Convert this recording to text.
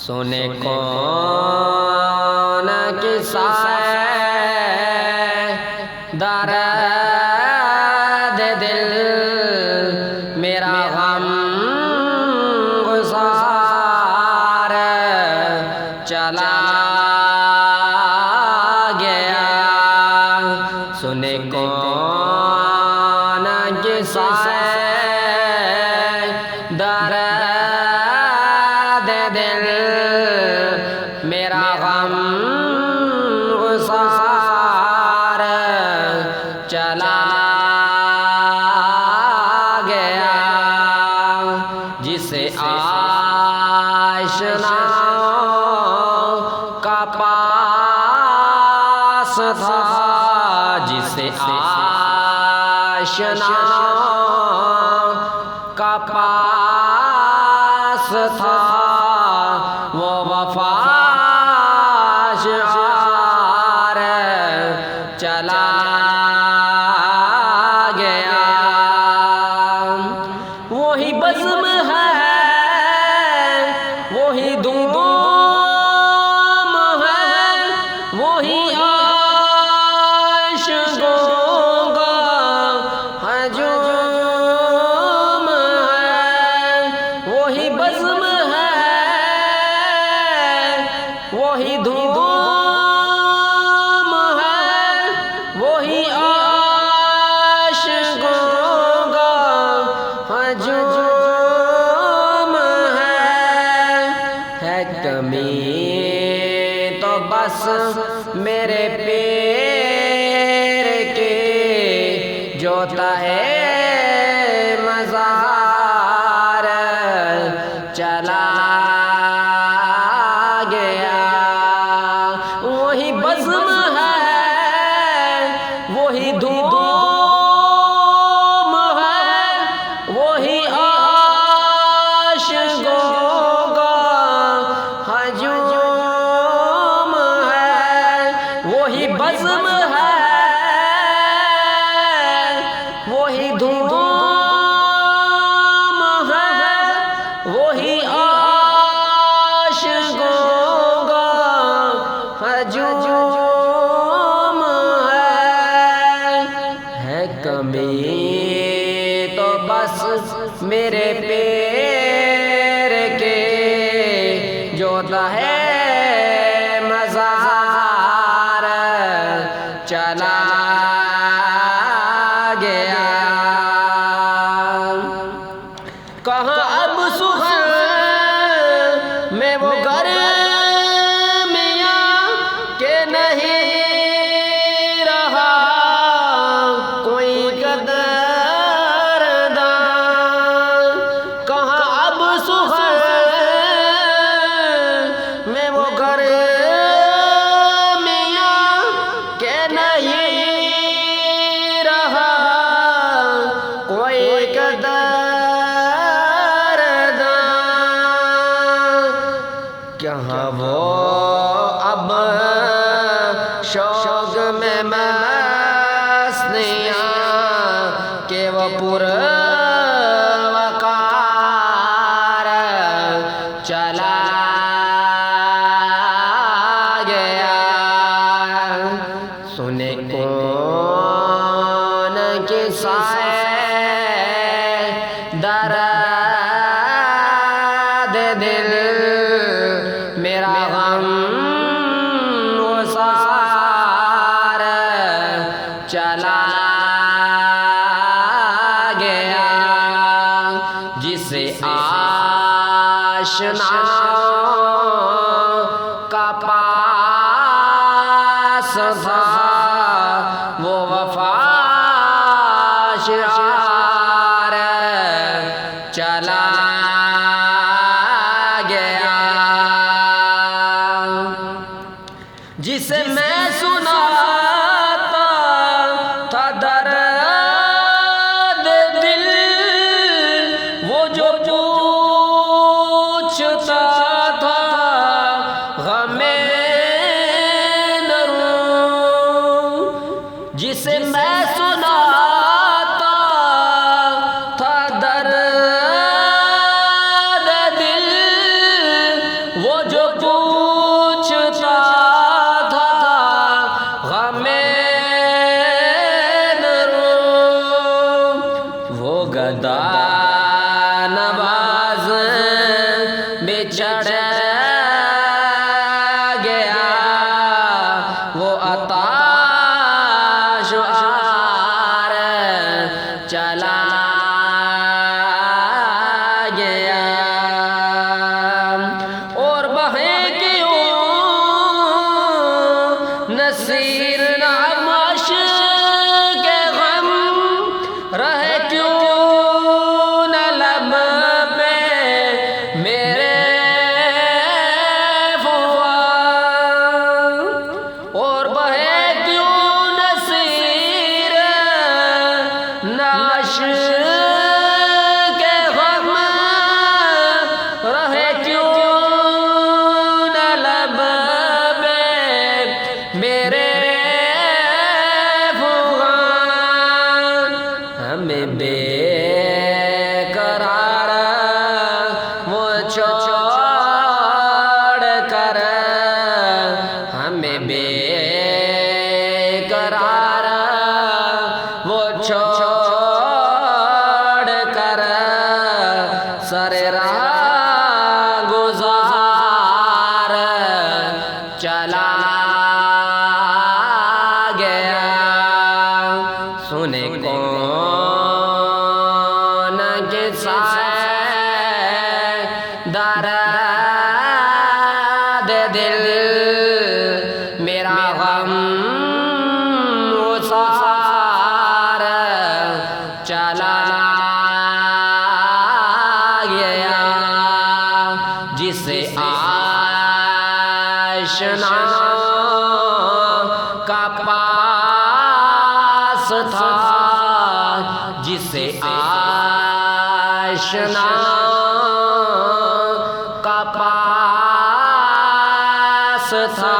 सुने कौन किस्सा दर्द दिल मेरा गम गुज़ार चला गया। सुने कौन किस्सा दर्द दिल मेरा गम गुज़ार चला गया। जिसे आशनाओं का पास था, जिसे आशनाओं का पास था, वो वफा शार चला गया। वही बज़्म है, वही धूम है, वही आशिक़ों का हजूम है। वही बज़्म है, वही धूम है, वही आशिक़ों का हजूम है कमी तो बस मेरे पैर के जोता है मज़ार चला गया। वही बज़्म है, वही धूम है, वही आशिक़ों का हजूम है। वही बज़्म है, वही धूम है, वही आशिक़ों का हजूम है कमी तो बस मेरे पैर के जोता है मज़ार चला गया। कहाँ अब सुहर में वो घर मियाँ के नहीं रहा कोई कदरदान। कहाँ अब सुहर में वो घर मियाँ के नहीं रहा कोई कदरदान। कहाँ वो अब शौक में मस्तियाँ के वो पुरवकार चला गया। सुने कौन किस्सा दर्द दिल मेरा गम गुज़ार चला गया। जिसे आशनाओं का पास था, वो वफा शार चला गया। जिसे मैं सुनाता था दर्द दिल, वो जो पूछता था चढ़ गया वो आताश आर चला गया। और बहे क्यों नसीर नामश के गम, रहे क्यों न लब पे मेरे फुआ। और बहे क्यों नसीर नाश के गम, रहे क्यों न लब पे मेरे फुआ। हमें बेकरार वो छोड़ कर, हमें बेकरार वो छोड़ कर सरे राह गुजार चला गया। सुने कौन किस्सा दर्द दिल, मेरा गम उसार चला गया। जिसे आशना का पास था, जिसे आशना का पास था,